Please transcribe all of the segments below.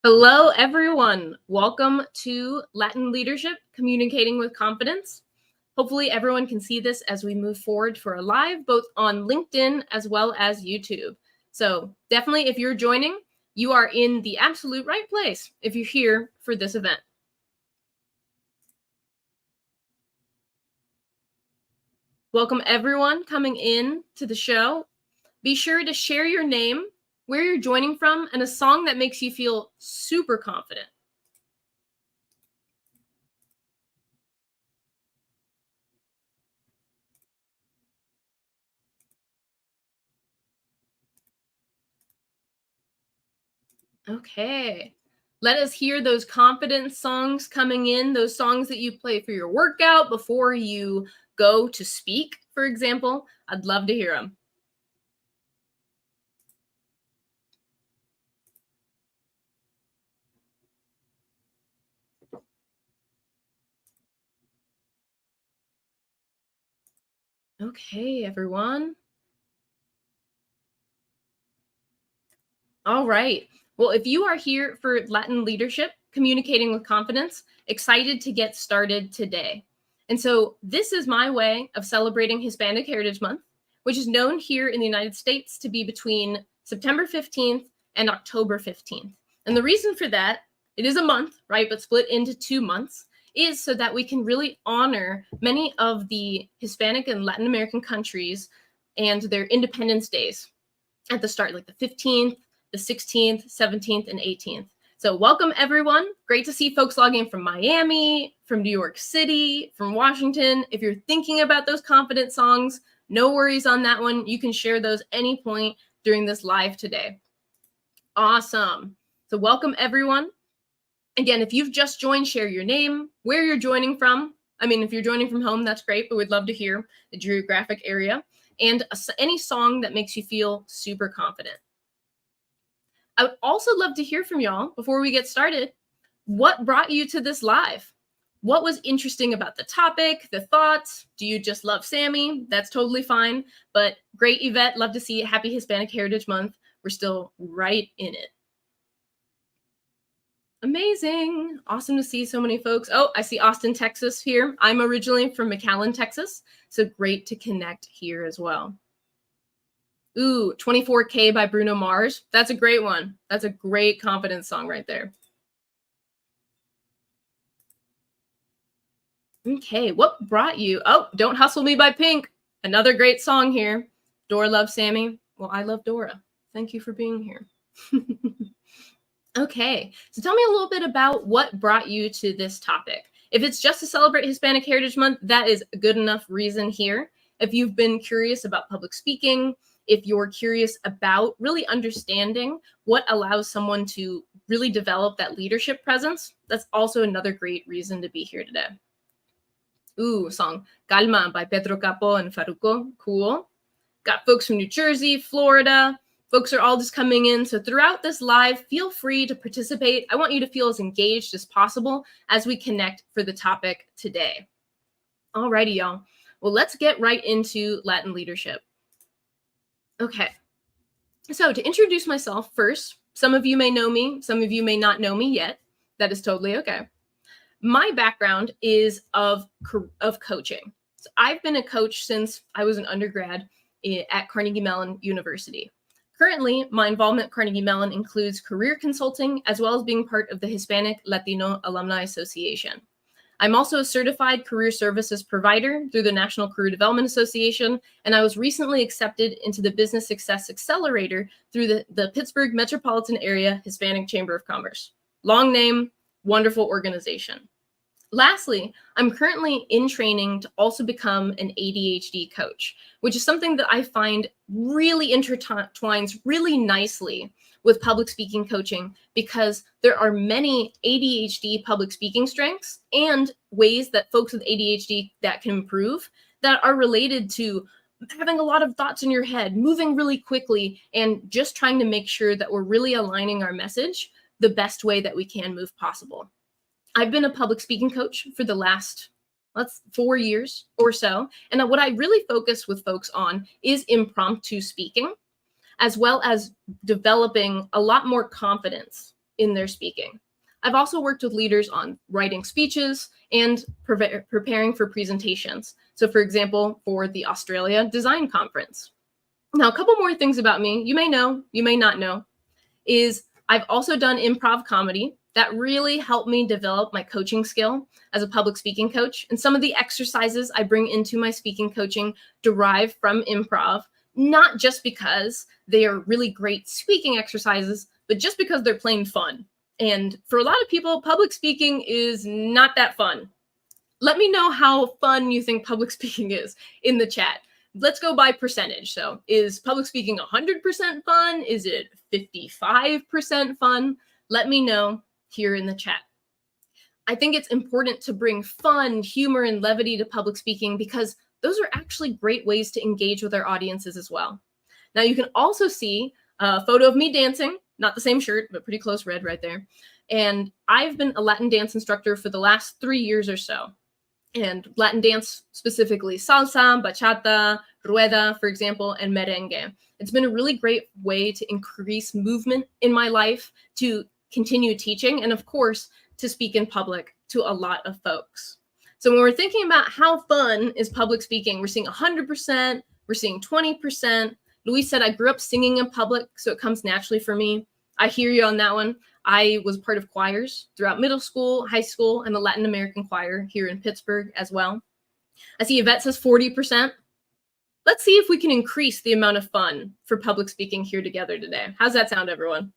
Hello, everyone. Welcome to Latin Leadership, Communicating with Confidence. Hopefully, everyone can see this as we move forward for a live, both on LinkedIn as well as YouTube. So definitely, if you're joining, you are in the absolute right place if you're here for this event. Welcome, everyone coming in to the show. Be sure to share your name, where you're joining from, and a song that makes you feel super confident. Okay. Let us hear those confidence songs coming in, those songs that you play for your workout before you go to speak, for example. I'd love to hear them. Okay, everyone. All right. Well, if you are here for Latin Leadership, Communicating with Confidence, excited to get started today. And so this is my way of celebrating Hispanic Heritage Month, which is known here in the United States to be between September 15th and October 15th. And the reason for that, it is a month, right, but split into 2 months, is so that we can really honor many of the Hispanic and Latin American countries and their independence days at the start, like the 15th, the 16th, 17th, and 18th. So welcome, everyone. Great to see folks logging in from Miami, from New York City, from Washington. If you're thinking about those confident songs, no worries on that one. You can share those any point during this live today. Awesome. So welcome, everyone. Again, if you've just joined, share your name, where you're joining from. I mean, if you're joining from home, that's great, but we'd love to hear the geographic area and any song that makes you feel super confident. I would also love to hear from y'all before we get started. What brought you to this live? What was interesting about the topic, the thoughts? Do you just love Sammy? That's totally fine. But great, Yvette. Love to see it. Happy Hispanic Heritage Month. We're still right in it. Amazing. Awesome to see so many folks. Oh, I see Austin, Texas here. I'm originally from McAllen, Texas. So great to connect here as well. Ooh, 24K by Bruno Mars. That's a great one. That's a great confidence song right there. Okay, what brought you? Oh, Don't Hustle Me by Pink. Another great song here. Dora loves Sammy. Well, I love Dora. Thank you for being here. Okay, so tell me a little bit about what brought you to this topic. If it's just to celebrate Hispanic Heritage Month, that is a good enough reason here. If you've been curious about public speaking, if you're curious about really understanding what allows someone to really develop that leadership presence, that's also another great reason to be here today. Ooh, song Calma by Pedro Capo and Farruko. Cool. Got folks from New Jersey, Florida. Folks are all just coming in. So throughout this live, feel free to participate. I want you to feel as engaged as possible as we connect for the topic today. Alrighty, y'all. Well, let's get right into Latin leadership. Okay. So to introduce myself first, some of you may know me, some of you may not know me yet. That is totally okay. My background is of coaching. So I've been a coach since I was an undergrad at Carnegie Mellon University. Currently, my involvement at Carnegie Mellon includes career consulting, as well as being part of the Hispanic Latino Alumni Association. I'm also a certified career services provider through the National Career Development Association, and I was recently accepted into the Business Success Accelerator through the Pittsburgh Metropolitan Area Hispanic Chamber of Commerce. Long name, wonderful organization. Lastly, I'm currently in training to also become an ADHD coach, which is something that I find really intertwines really nicely with public speaking coaching, because there are many ADHD public speaking strengths and ways that folks with ADHD that can improve that are related to having a lot of thoughts in your head, moving really quickly, and just trying to make sure that we're really aligning our message the best way that we can move possible. I've been a public speaking coach for the last 4 years or so. And what I really focus with folks on is impromptu speaking, as well as developing a lot more confidence in their speaking. I've also worked with leaders on writing speeches and preparing for presentations. So for example, for the Australia Design Conference. Now, a couple more things about me, you may know, you may not know, is I've also done improv comedy. That really helped me develop my coaching skill as a public speaking coach. And some of the exercises I bring into my speaking coaching derive from improv, not just because they are really great speaking exercises, but just because they're plain fun. And for a lot of people, public speaking is not that fun. Let me know how fun you think public speaking is in the chat. Let's go by percentage. So is public speaking 100% fun? Is it 55% fun? Let me know here in the chat. I think it's important to bring fun, humor, and levity to public speaking because those are actually great ways to engage with our audiences as well. Now you can also see a photo of me dancing, not the same shirt, but pretty close, red right there. And I've been a Latin dance instructor for the last 3 years or so. And Latin dance, specifically salsa, bachata, rueda, for example, and merengue. It's been a really great way to increase movement in my life, to continue teaching, and of course, to speak in public to a lot of folks. So when we're thinking about how fun is public speaking, we're seeing 100%, we're seeing 20%. Luis said, I grew up singing in public, so it comes naturally for me. I hear you on that one. I was part of choirs throughout middle school, high school, and the Latin American choir here in Pittsburgh as well. I see Yvette says 40%. Let's see if we can increase the amount of fun for public speaking here together today. How's that sound, everyone?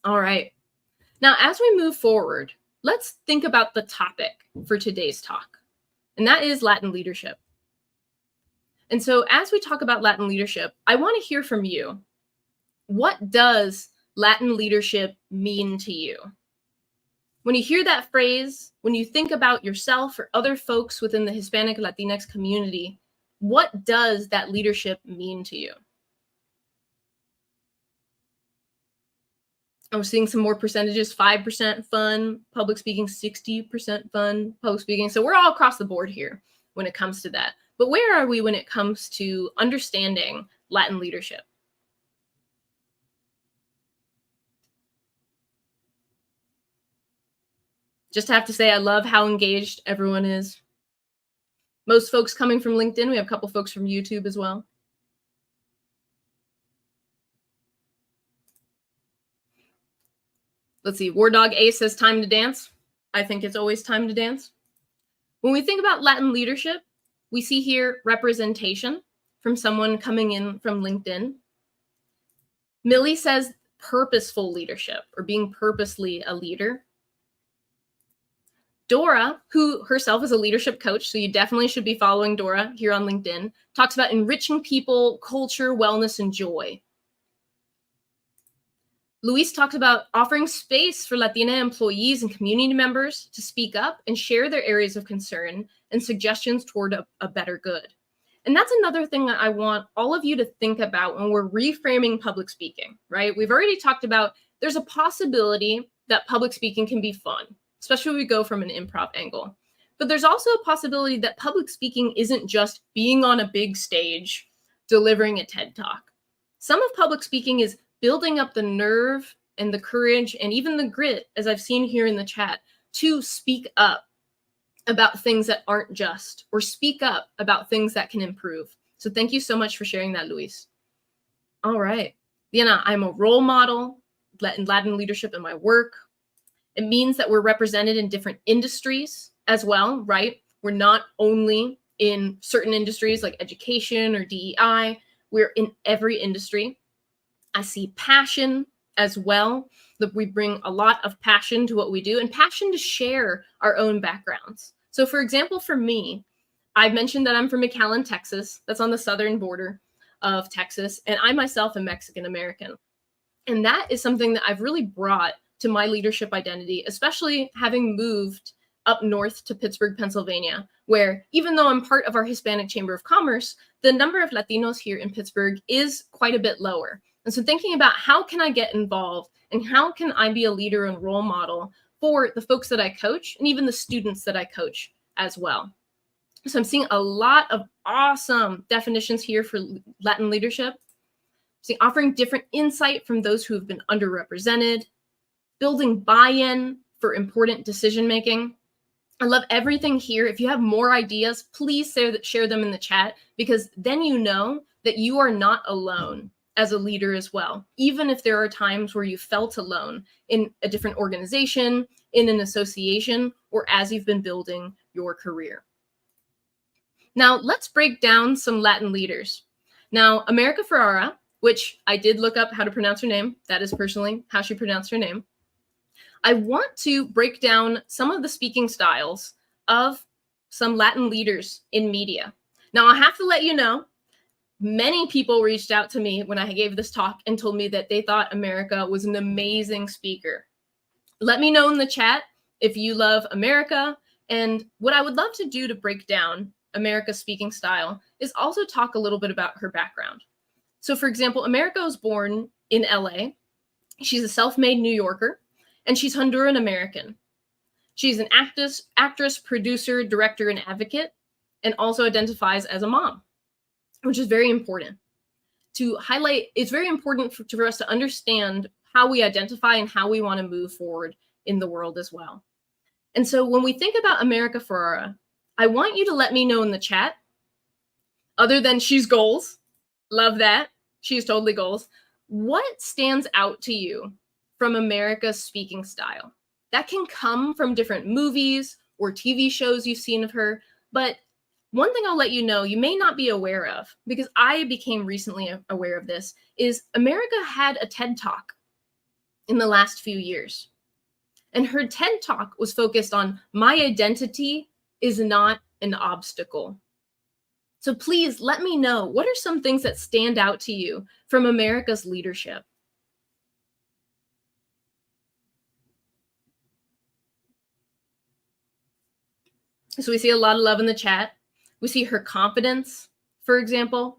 All right. Now, as we move forward, let's think about the topic for today's talk, and that is Latin leadership. And so as we talk about Latin leadership, I want to hear from you. What does Latin leadership mean to you? When you hear that phrase, when you think about yourself or other folks within the Hispanic Latinx community, what does that leadership mean to you? I'm seeing some more percentages, 5% fun, public speaking, 60% fun, public speaking. So we're all across the board here when it comes to that. But where are we when it comes to understanding Latin leadership? Just have to say, I love how engaged everyone is. Most folks coming from LinkedIn. We have a couple folks from YouTube as well. Let's see, War Dog A says time to dance. I think it's always time to dance. When we think about Latin leadership, we see here representation from someone coming in from LinkedIn. Millie says purposeful leadership or being purposely a leader. Dora, who herself is a leadership coach, so you definitely should be following Dora here on LinkedIn, talks about enriching people, culture, wellness, and joy. Luis talks about offering space for Latina employees and community members to speak up and share their areas of concern and suggestions toward a better good. And that's another thing that I want all of you to think about when we're reframing public speaking, right? We've already talked about there's a possibility that public speaking can be fun, especially when we go from an improv angle. But there's also a possibility that public speaking isn't just being on a big stage, delivering a TED Talk. Some of public speaking is building up the nerve and the courage and even the grit, as I've seen here in the chat, to speak up about things that aren't just, or speak up about things that can improve. So thank you so much for sharing that, Luis. All right. Diana, I'm a role model in Latin leadership in my work. It means that we're represented in different industries as well, right? We're not only in certain industries like education or DEI, we're in every industry. I see passion as well, that we bring a lot of passion to what we do and passion to share our own backgrounds. So for example, for me, I mentioned that I'm from McAllen, Texas. That's on the southern border of Texas. And I myself am Mexican American. And that is something that I've really brought to my leadership identity, especially having moved up north to Pittsburgh, Pennsylvania, where even though I'm part of our Hispanic Chamber of Commerce, the number of Latinos here in Pittsburgh is quite a bit lower. And so thinking about how can I get involved and how can I be a leader and role model for the folks that I coach and even the students that I coach as well. So I'm seeing a lot of awesome definitions here for Latin leadership. I'm seeing offering different insight from those who have been underrepresented, building buy-in for important decision-making. I love everything here. If you have more ideas, please share them in the chat, because then you know that you are not alone as a leader as well. Even if there are times where you felt alone in a different organization, in an association, or as you've been building your career. Now, let's break down some Latin leaders. Now, America Ferrara, which I did look up how to pronounce her name. That is personally how she pronounced her name. I want to break down some of the speaking styles of some Latin leaders in media. Now, I have to let you know, many people reached out to me when I gave this talk and told me that they thought America was an amazing speaker. Let me know in the chat if you love America. And what I would love to do to break down America's speaking style is also talk a little bit about her background. So, for example, America was born in LA. She's a self-made New Yorker, and she's Honduran American. She's an actress, producer, director, and advocate, and also identifies as a mom, which is very important to highlight. It's very important for us to understand how we identify and how we want to move forward in the world as well. And so when we think about America Ferrara, I want you to let me know in the chat, other than she's goals, love that, she's totally goals, what stands out to you from America's speaking style? That can come from different movies or TV shows you've seen of her, but one thing I'll let you know, you may not be aware of, because I became recently aware of this, is America had a TED Talk in the last few years. And her TED Talk was focused on my identity is not an obstacle. So please let me know, what are some things that stand out to you from America's leadership? So we see a lot of love in the chat. We see her confidence, for example.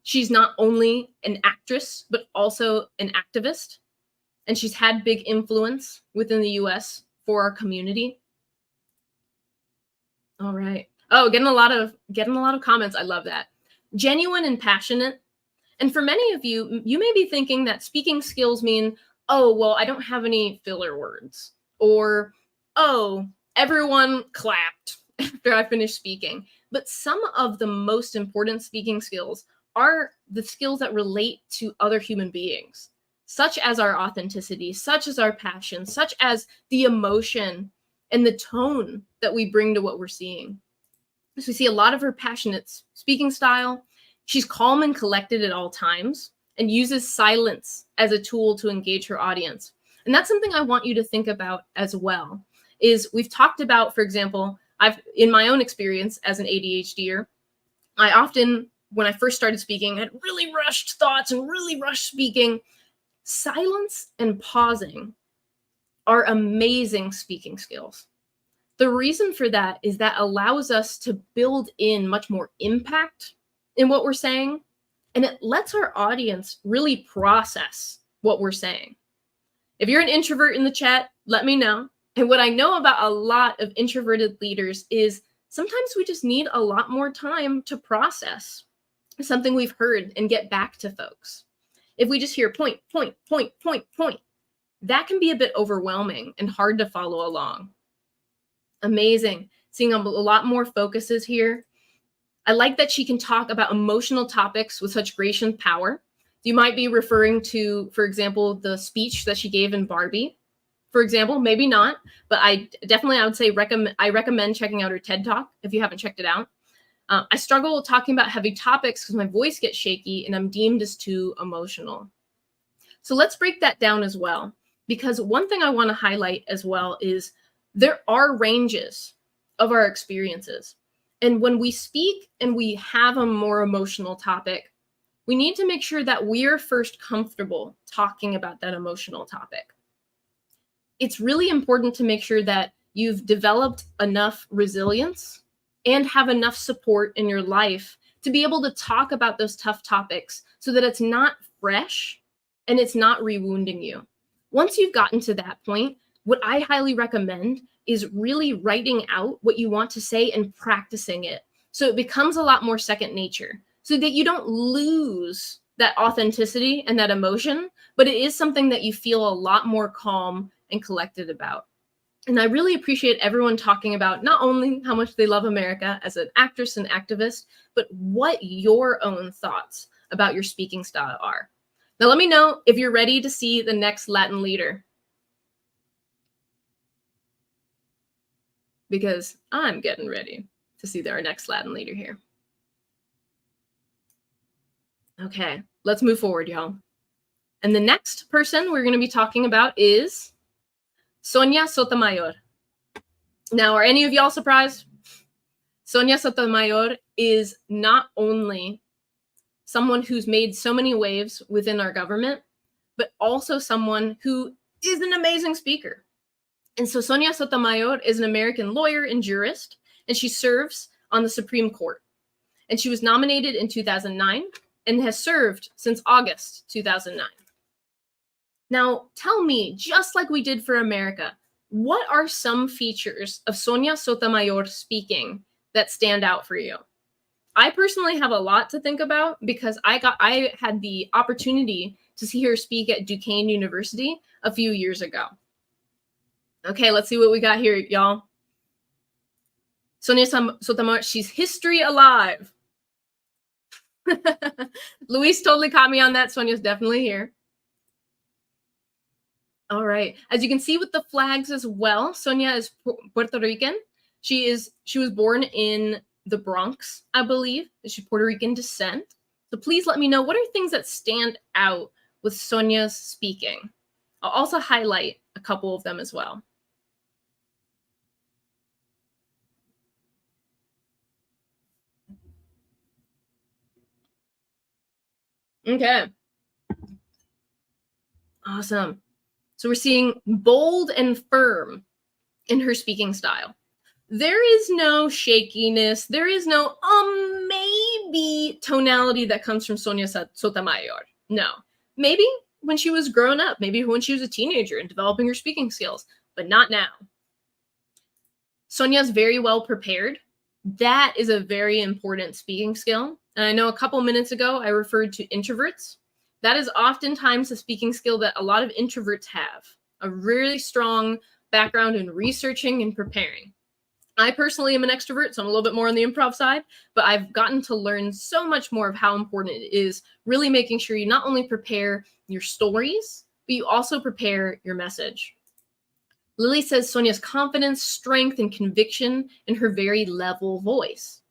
She's not only an actress, but also an activist. And she's had big influence within the US for our community. All right. Oh, getting a lot of comments. I love that. Genuine and passionate. And for many of you, you may be thinking that speaking skills mean, oh, well, I don't have any filler words. Or, oh, everyone clapped after I finished speaking. But some of the most important speaking skills are the skills that relate to other human beings, such as our authenticity, such as our passion, such as the emotion and the tone that we bring to what we're seeing. So we see a lot of her passionate speaking style. She's calm and collected at all times and uses silence as a tool to engage her audience. And that's something I want you to think about as well, is we've talked about, for example, in my own experience as an ADHDer, I often, when I first started speaking, had really rushed thoughts and really rushed speaking. Silence and pausing are amazing speaking skills. The reason for that is that allows us to build in much more impact in what we're saying, and it lets our audience really process what we're saying. If you're an introvert in the chat, let me know. And what I know about a lot of introverted leaders is sometimes we just need a lot more time to process something we've heard and get back to folks. If we just hear point, point, point, point, point, that can be a bit overwhelming and hard to follow along. Amazing. Seeing a lot more focuses here. I like that she can talk about emotional topics with such grace and power. You might be referring to, for example, the speech that she gave in Barbie. For example, maybe not, but I would say I recommend checking out her TED Talk if you haven't checked it out. I struggle with talking about heavy topics because my voice gets shaky and I'm deemed as too emotional. So let's break that down as well, because one thing I want to highlight as well is there are ranges of our experiences. And when we speak and we have a more emotional topic, we need to make sure that we're first comfortable talking about that emotional topic. It's really important to make sure that you've developed enough resilience and have enough support in your life to be able to talk about those tough topics so that it's not fresh and it's not rewounding you. Once you've gotten to that point, what I highly recommend is really writing out what you want to say and practicing it, so it becomes a lot more second nature, so that you don't lose that authenticity and that emotion, but it is something that you feel a lot more calm and collected about. And I really appreciate everyone talking about not only how much they love America as an actress and activist, but what your own thoughts about your speaking style are. Now, let me know if you're ready to see the next Latin leader, because I'm getting ready to see our next Latin leader here. Okay, let's move forward, y'all. And the next person we're going to be talking about is Sonia Sotomayor. Now, are any of y'all surprised? Sonia Sotomayor is not only someone who's made so many waves within our government, but also someone who is an amazing speaker. And so Sonia Sotomayor is an American lawyer and jurist, and she serves on the Supreme Court. And she was nominated in 2009 and has served since August 2009. Now, tell me, just like we did for America, what are some features of Sonia Sotomayor speaking that stand out for you? I personally have a lot to think about because I had the opportunity to see her speak at Duquesne University a few years ago. Okay, let's see what we got here, y'all. Sonia Sotomayor, she's history alive. Luis totally caught me on that. Sonia's definitely here. All right. As you can see with the flags as well, Sonia is Puerto Rican. She was born in the Bronx, I believe. She's Puerto Rican descent. So please let me know, what are things that stand out with Sonia's speaking? I'll also highlight a couple of them as well. Okay. Awesome. So we're seeing bold and firm in her speaking style. There is no shakiness. There is no maybe tonality that comes from Sonia Sotomayor. No. Maybe when she was grown up, maybe when she was a teenager and developing her speaking skills, but not now. Sonia's very well prepared. That is a very important speaking skill. And I know a couple minutes ago I referred to introverts. That is oftentimes a speaking skill that a lot of introverts have, a really strong background in researching and preparing. I personally am an extrovert, so I'm a little bit more on the improv side, but I've gotten to learn so much more of how important it is really making sure you not only prepare your stories, but you also prepare your message. Lily says Sonia's confidence, strength, and conviction in her very level voice.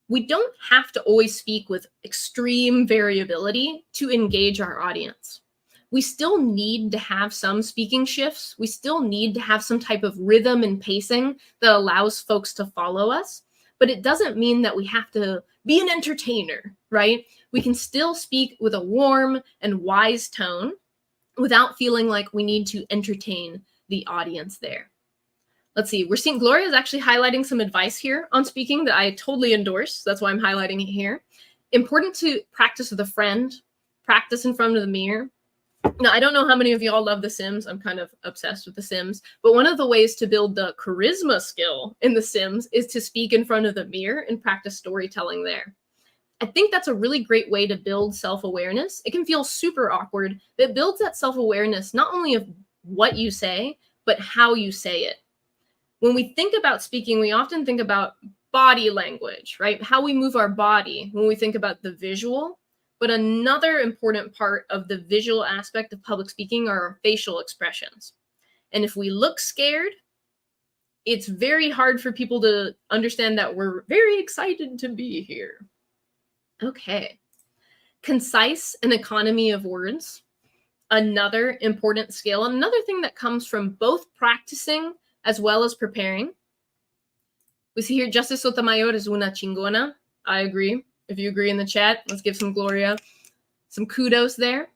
We don't have to always speak with extreme variability to engage our audience. We still need to have some speaking shifts. We still need to have some type of rhythm and pacing that allows folks to follow us. But it doesn't mean that we have to be an entertainer, right? We can still speak with a warm and wise tone without feeling like we need to entertain the audience there. Let's see. We're seeing Gloria is actually highlighting some advice here on speaking that I totally endorse. That's why I'm highlighting it here. Important to practice with a friend, practice in front of the mirror. Now, I don't know how many of y'all love The Sims. I'm kind of obsessed with The Sims. But one of the ways to build the charisma skill in The Sims is to speak in front of the mirror and practice storytelling there. I think that's a really great way to build self-awareness. It can feel super awkward, but it builds that self-awareness not only of what you say, but how you say it. When we think about speaking, we often think about body language, right? How we move our body when we think about the visual. But another important part of the visual aspect of public speaking are our facial expressions. And if we look scared, it's very hard for people to understand that we're very excited to be here. Okay. Concise and economy of words. Another important skill. Another thing that comes from both practicing as well as preparing. We see here, Justice Sotomayor is una chingona. I agree. If you agree in the chat, let's give some Gloria some kudos there.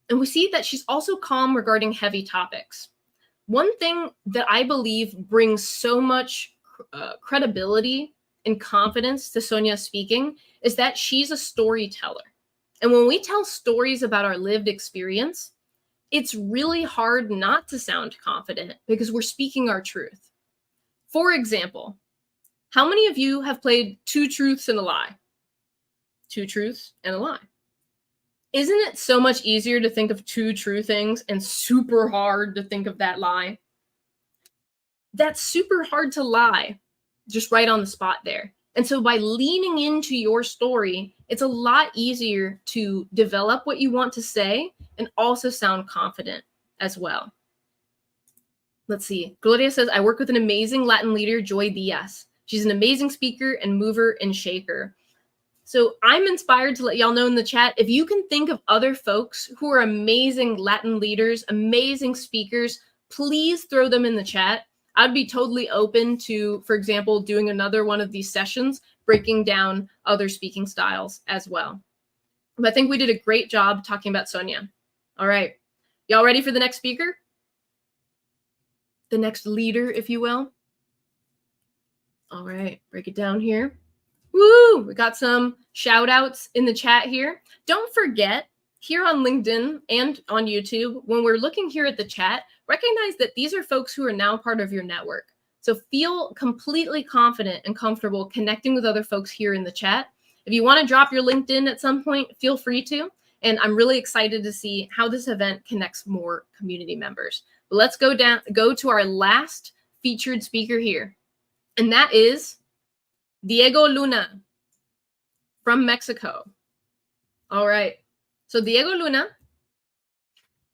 And we see that she's also calm regarding heavy topics. One thing that I believe brings so much credibility and confidence to Sonia speaking is that she's a storyteller. And when we tell stories about our lived experience, it's really hard not to sound confident because we're speaking our truth. For example, how many of you have played Two Truths and a Lie? Two truths and a lie. Isn't it so much easier to think of two true things and super hard to think of that lie? That's super hard to lie just right on the spot there. And so by leaning into your story, it's a lot easier to develop what you want to say and also sound confident as well. Let's see. Gloria says, I work with an amazing Latin leader, Joy Diaz. She's an amazing speaker and mover and shaker. So I'm inspired to let y'all know in the chat, if you can think of other folks who are amazing Latin leaders, amazing speakers, please throw them in the chat. I'd be totally open to, for example, doing another one of these sessions, breaking down other speaking styles as well. But I think we did a great job talking about Sonia. All right. Y'all ready for the next speaker? The next leader, if you will. All right, break it down here. Woo! We got some shout outs in the chat here. Don't forget, here on LinkedIn and on YouTube, when we're looking here at the chat, recognize that these are folks who are now part of your network. So feel completely confident and comfortable connecting with other folks here in the chat. If you want to drop your LinkedIn at some point, feel free to. And I'm really excited to see how this event connects more community members. But let's go to our last featured speaker here. And that is Diego Luna from Mexico. All right. So Diego Luna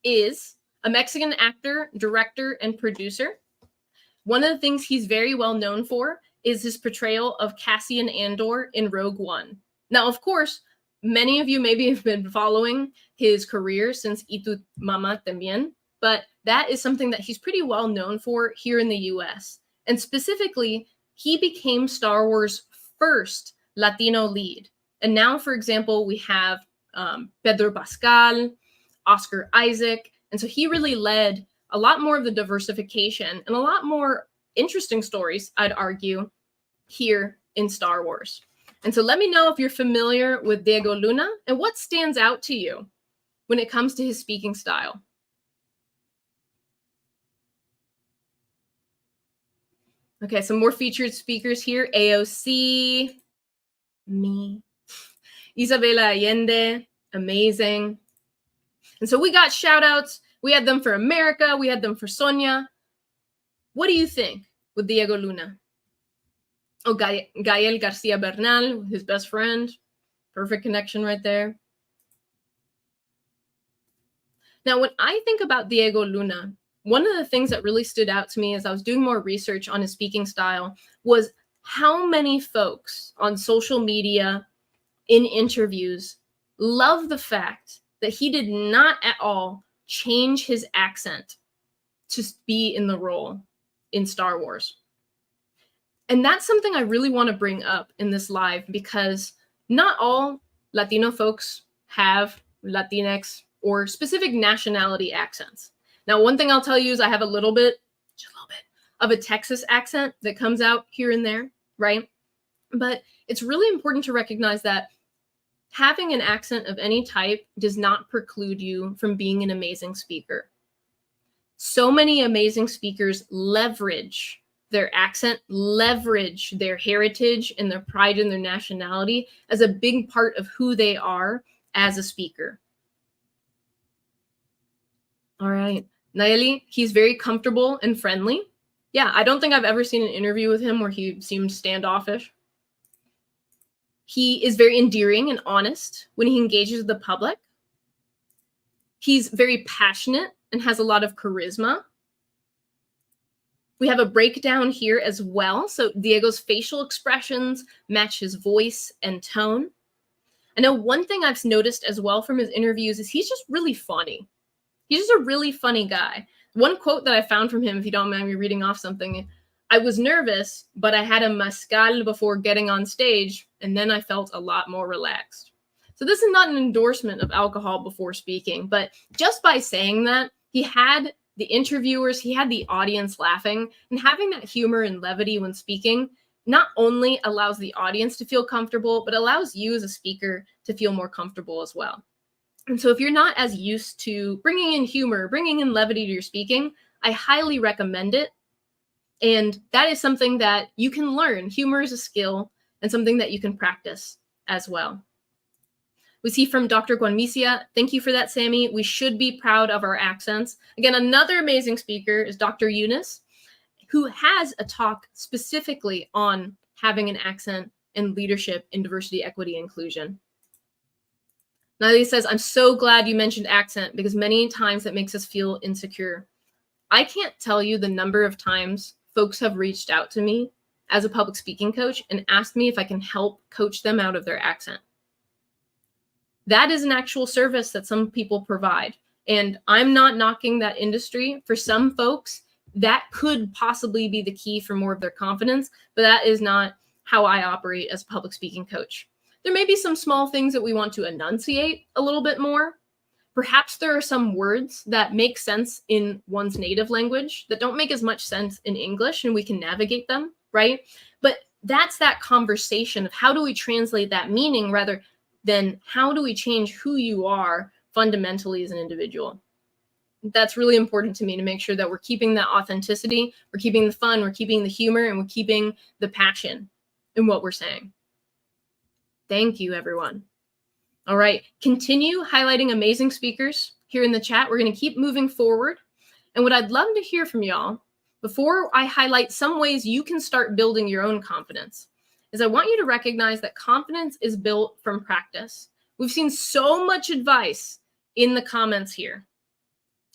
is a Mexican actor, director, and producer. One of the things he's very well known for is his portrayal of Cassian Andor in Rogue One. Now, of course, many of you maybe have been following his career since Y Tu Mama También, but that is something that he's pretty well known for here in the US. And specifically, he became Star Wars' first Latino lead. And now, for example, we have Pedro Pascal, Oscar Isaac. And so he really led a lot more of the diversification and a lot more interesting stories, I'd argue, here in Star Wars. And so let me know if you're familiar with Diego Luna and what stands out to you when it comes to his speaking style. Okay, some more featured speakers here. AOC, me, Isabela Allende, amazing. And so we got shout outs. We had them for America. We had them for Sonia. What do you think with Diego Luna? Oh, Gael Garcia Bernal, his best friend. Perfect connection right there. Now, when I think about Diego Luna, one of the things that really stood out to me as I was doing more research on his speaking style was how many folks on social media, in interviews, love the fact that he did not at all change his accent to be in the role in Star Wars. And that's something I really want to bring up in this live because not all Latino folks have Latinx or specific nationality accents. Now, one thing I'll tell you is I have just a little bit of a Texas accent that comes out here and there, right? But it's really important to recognize that having an accent of any type does not preclude you from being an amazing speaker. So many amazing speakers leverage their accent, leverage their heritage and their pride in their nationality as a big part of who they are as a speaker. All right. Nayeli, he's very comfortable and friendly. Yeah, I don't think I've ever seen an interview with him where he seemed standoffish. He is very endearing and honest when he engages with the public. He's very passionate and has a lot of charisma. We have a breakdown here as well. So Diego's facial expressions match his voice and tone. I know one thing I've noticed as well from his interviews is he's just really funny. He's just a really funny guy. One quote that I found from him, if you don't mind me reading off something, I was nervous, but I had a mezcal before getting on stage, and then I felt a lot more relaxed. So this is not an endorsement of alcohol before speaking, but just by saying that, he had the interviewers, he had the audience laughing, and having that humor and levity when speaking not only allows the audience to feel comfortable, but allows you as a speaker to feel more comfortable as well. And so if you're not as used to bringing in humor, bringing in levity to your speaking, I highly recommend it. And that is something that you can learn. Humor is a skill and something that you can practice as well. We see from Dr. Guanmisia, thank you for that, Sammy. We should be proud of our accents. Again, another amazing speaker is Dr. Eunice, who has a talk specifically on having an accent and leadership in diversity, equity, inclusion. Natalie says, I'm so glad you mentioned accent because many times that makes us feel insecure. I can't tell you the number of times folks have reached out to me as a public speaking coach and asked me if I can help coach them out of their accent. That is an actual service that some people provide. And I'm not knocking that industry. For some folks, that could possibly be the key for more of their confidence, but that is not how I operate as a public speaking coach. There may be some small things that we want to enunciate a little bit more. Perhaps there are some words that make sense in one's native language that don't make as much sense in English, and we can navigate them, right? But that's that conversation of how do we translate that meaning rather than how do we change who you are fundamentally as an individual. That's really important to me to make sure that we're keeping that authenticity, we're keeping the fun, we're keeping the humor, and we're keeping the passion in what we're saying. Thank you, everyone. All right, continue highlighting amazing speakers here in the chat. We're going to keep moving forward. And what I'd love to hear from y'all, before I highlight some ways you can start building your own confidence, is I want you to recognize that confidence is built from practice. We've seen so much advice in the comments here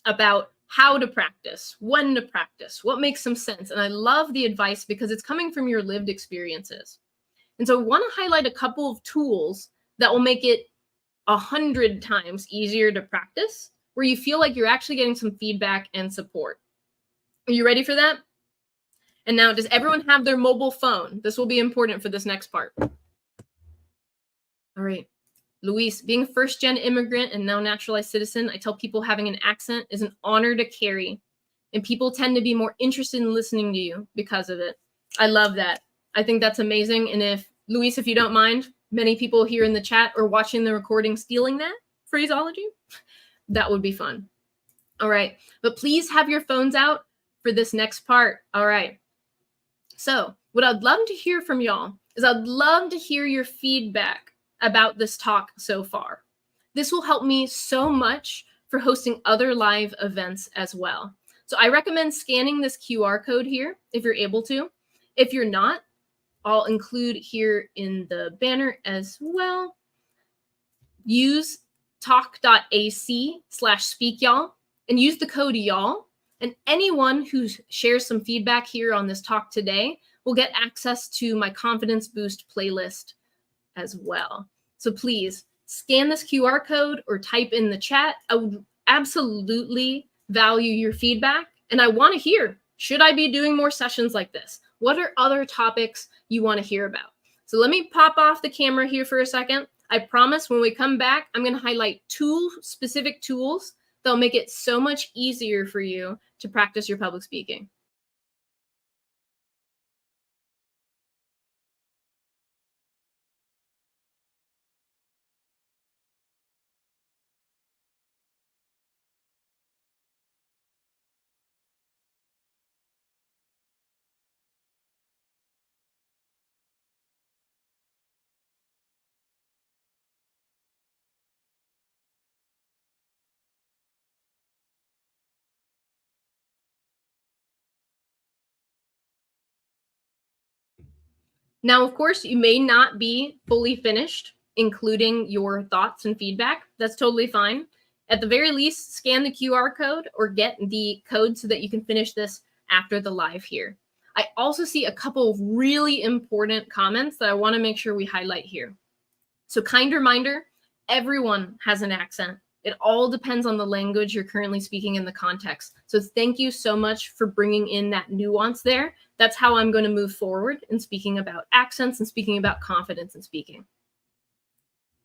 about how to practice, when to practice, what makes some sense. And I love the advice because it's coming from your lived experiences. And so I want to highlight a couple of tools that will make it 100 times easier to practice, where you feel like you're actually getting some feedback and support. Are you ready for that? And now, does everyone have their mobile phone? This will be important for this next part. All right. Luis, being a first-gen immigrant and now naturalized citizen, I tell people having an accent is an honor to carry, and people tend to be more interested in listening to you because of it. I love that. I think that's amazing. And if, Luis, if you don't mind, many people here in the chat or watching the recording stealing that phraseology, that would be fun. All right. But please have your phones out for this next part. All right. So what I'd love to hear from y'all is I'd love to hear your feedback about this talk so far. This will help me so much for hosting other live events as well. So I recommend scanning this QR code here if you're able to. If you're not, I'll include here in the banner as well. Use talk.ac/speak y'all and use the code y'all. And anyone who shares some feedback here on this talk today will get access to my Confidence Boost playlist as well. So please scan this QR code or type in the chat. I would absolutely value your feedback. And I want to hear, should I be doing more sessions like this? What are other topics you want to hear about? So let me pop off the camera here for a second. I promise when we come back, I'm going to highlight two specific tools that'll make it so much easier for you to practice your public speaking. Now, of course, you may not be fully finished, including your thoughts and feedback. That's totally fine. At the very least, scan the QR code or get the code so that you can finish this after the live here. I also see a couple of really important comments that I want to make sure we highlight here. So kind reminder, everyone has an accent. It all depends on the language you're currently speaking in the context. So thank you so much for bringing in that nuance there. That's how I'm going to move forward in speaking about accents and speaking about confidence in speaking.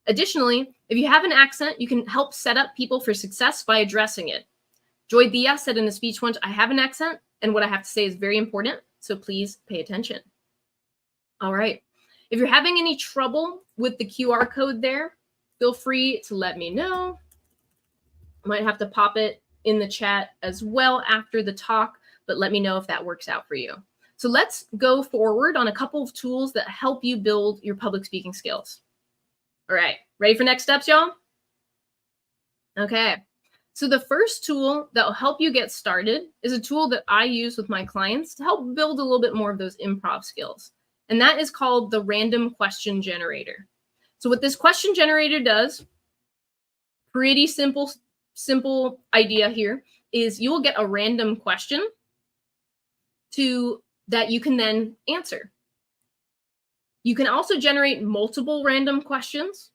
Additionally, if you have an accent, you can help set up people for success by addressing it. Joy Diaz said in a speech once, I have an accent, and what I have to say is very important, so please pay attention. All right. If you're having any trouble with the QR code there, feel free to let me know. I might have to pop it in the chat as well after the talk, but let me know if that works out for you. So let's go forward on a couple of tools that help you build your public speaking skills. All right, ready for next steps, y'all? Okay. So the first tool that will help you get started is a tool that I use with my clients to help build a little bit more of those improv skills. And that is called the random question generator. So what this question generator does, pretty simple idea here, is you will get a random question to that you can then answer. You can also generate multiple random questions,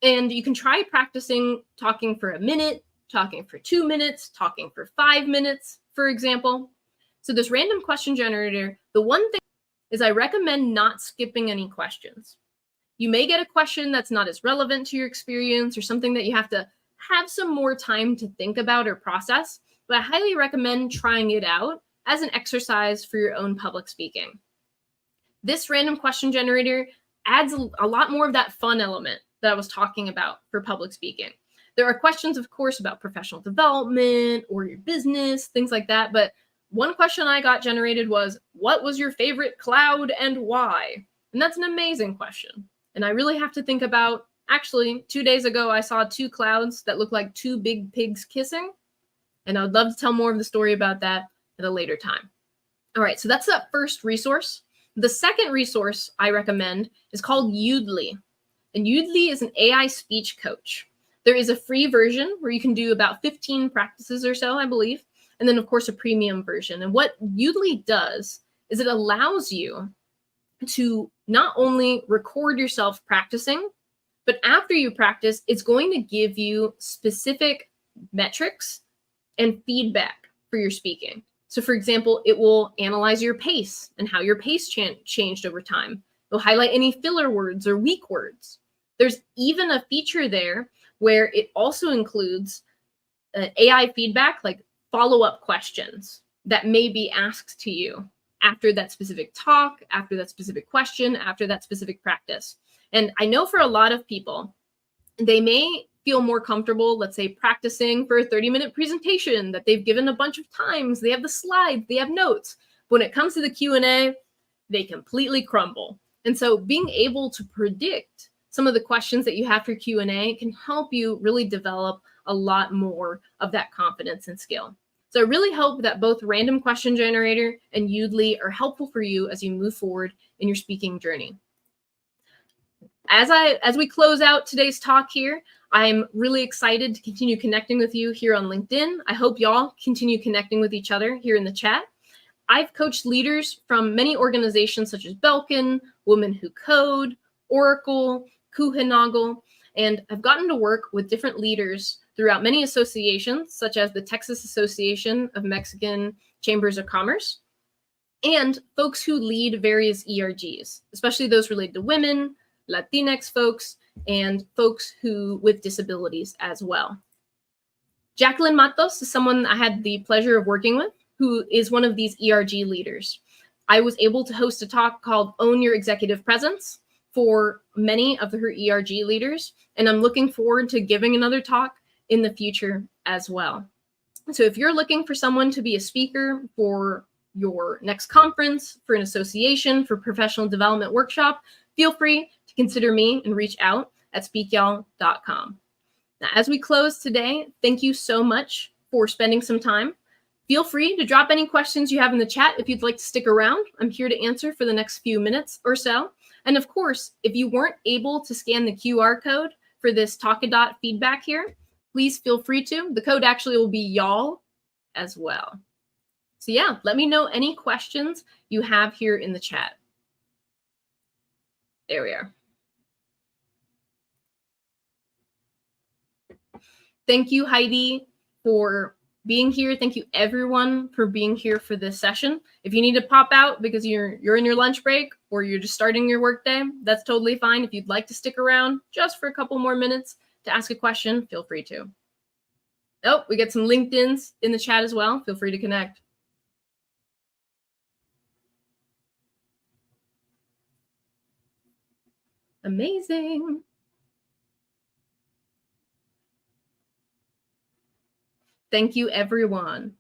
and you can try practicing talking for a minute, talking for 2 minutes, talking for 5 minutes, for example. So this random question generator, the one thing is I recommend not skipping any questions. You may get a question that's not as relevant to your experience or something that you have to have some more time to think about or process, but I highly recommend trying it out as an exercise for your own public speaking. This random question generator adds a lot more of that fun element that I was talking about for public speaking. There are questions, of course, about professional development or your business, things like that. But one question I got generated was, what was your favorite cloud and why? And that's an amazing question. And I really have to think about, actually, 2 days ago, I saw 2 clouds that looked like 2 big pigs kissing. And I would love to tell more of the story about that at a later time. All right, so that's that first resource. The second resource I recommend is called Udly. And Udly is an AI speech coach. There is a free version where you can do about 15 practices or so, I believe. And then, of course, a premium version. And what Udly does is it allows you to not only record yourself practicing, but after you practice, it's going to give you specific metrics and feedback for your speaking. So for example, it will analyze your pace and how your pace changed over time. It'll highlight any filler words or weak words. There's even a feature there where it also includes AI feedback, like follow-up questions that may be asked to you after that specific talk, after that specific question, after that specific practice. And I know for a lot of people, they may feel more comfortable, let's say, practicing for a 30-minute presentation that they've given a bunch of times. They have the slides, they have notes. But when it comes to the Q&A, they completely crumble. And so being able to predict some of the questions that you have for Q&A can help you really develop a lot more of that confidence and skill. So I really hope that both Random Question Generator and Udly are helpful for you as you move forward in your speaking journey. As we close out today's talk here, I'm really excited to continue connecting with you here on LinkedIn. I hope y'all continue connecting with each other here in the chat. I've coached leaders from many organizations such as Belkin, Women Who Code, Oracle, Kuehne+Nagel, and I've gotten to work with different leaders throughout many associations, such as the Texas Association of Mexican Chambers of Commerce, and folks who lead various ERGs, especially those related to women, Latinx folks, and folks who with disabilities as well. Jacqueline Matos is someone I had the pleasure of working with, who is one of these ERG leaders. I was able to host a talk called Own Your Executive Presence for many of her ERG leaders, and I'm looking forward to giving another talk in the future as well. So if you're looking for someone to be a speaker for your next conference, for an association, for professional development workshop, feel free to consider me and reach out at speakyall.com. Now, as we close today, thank you so much for spending some time. Feel free to drop any questions you have in the chat if you'd like to stick around. I'm here to answer for the next few minutes or so. And of course, if you weren't able to scan the QR code for this Talkadot feedback here, please feel free to. The code actually will be y'all as well. So yeah, let me know any questions you have here in the chat. There we are. Thank you, Heidi, for being here. Thank you, everyone, for being here for this session. If you need to pop out because you're in your lunch break or you're just starting your workday, that's totally fine. If you'd like to stick around just for a couple more minutes to ask a question, feel free to. Oh, we get some LinkedIns in the chat as well. Feel free to connect. Amazing. Thank you, everyone.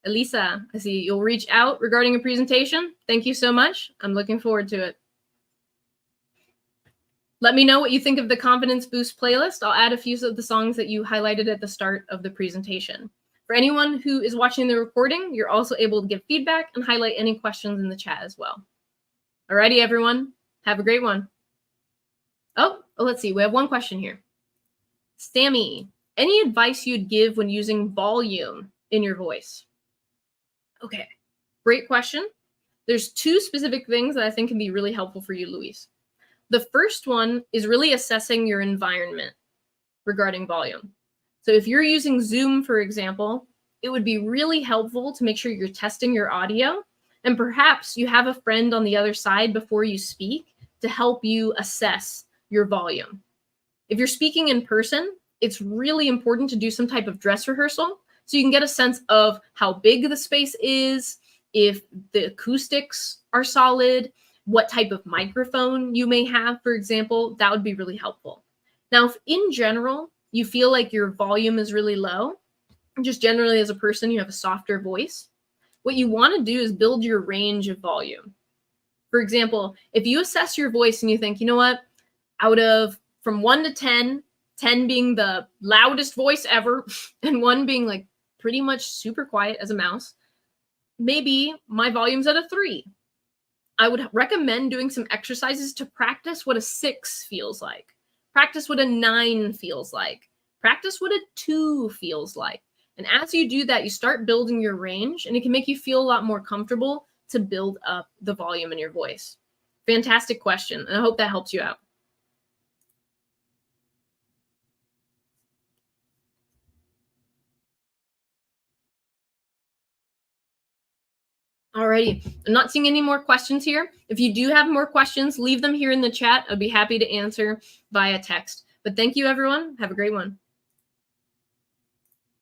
Elisa, I see you'll reach out regarding a presentation. Thank you so much. I'm looking forward to it. Let me know what you think of the Confidence Boost playlist. I'll add a few of the songs that you highlighted at the start of the presentation. For anyone who is watching the recording, you're also able to give feedback and highlight any questions in the chat as well. Alrighty, everyone. Have a great one. Oh, let's see. We have one question here. Sammy, any advice you'd give when using volume in your voice? Okay, great question. There's two specific things that I think can be really helpful for you, Luis. The first one is really assessing your environment regarding volume. So if you're using Zoom, for example, it would be really helpful to make sure you're testing your audio, and perhaps you have a friend on the other side before you speak to help you assess your volume. If you're speaking in person, it's really important to do some type of dress rehearsal so you can get a sense of how big the space is, if the acoustics are solid, what type of microphone you may have, for example. That would be really helpful. Now, if in general you feel like your volume is really low, just generally as a person you have a softer voice, what you want to do is build your range of volume. For example, if you assess your voice and you think, you know what, out of from 1 to 10, 10 being the loudest voice ever, and 1 being like pretty much super quiet as a mouse, maybe my volume's at a 3. I would recommend doing some exercises to practice what a 6 feels like. Practice what a 9 feels like. Practice what a 2 feels like. And as you do that, you start building your range, and it can make you feel a lot more comfortable to build up the volume in your voice. Fantastic question, and I hope that helps you out. Alrighty, I'm not seeing any more questions here. If you do have more questions, leave them here in the chat. I'd be happy to answer via text. But thank you, everyone. Have a great one.